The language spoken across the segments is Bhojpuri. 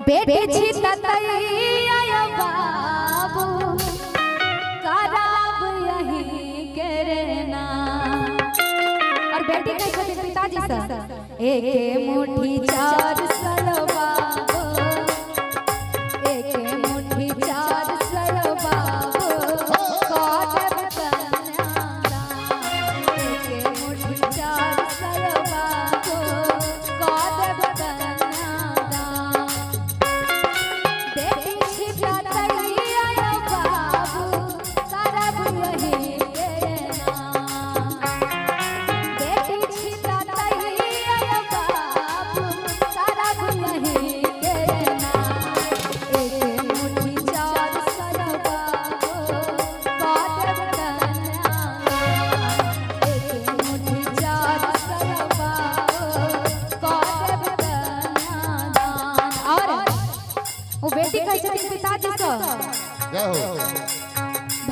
बेटी छितैया बाबू कराब यही करना। और बेटी के छथिन पिताजी से एक मुट्ठी चार सलवा बेटी कहते पिताजी से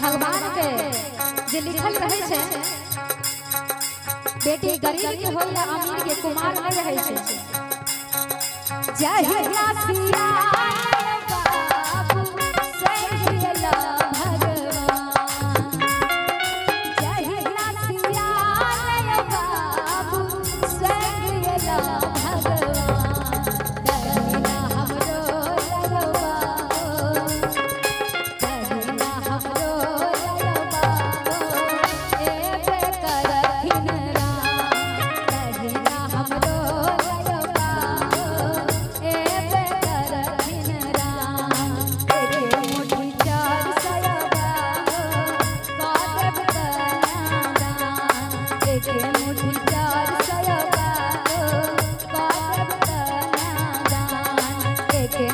भगवान के जे लिखल रहे छे बेटी गरीब के हो या अमीर के कुमार में रहे छे जय सिया बाबू सैयला भगवान जय सिया बाबू सैयला के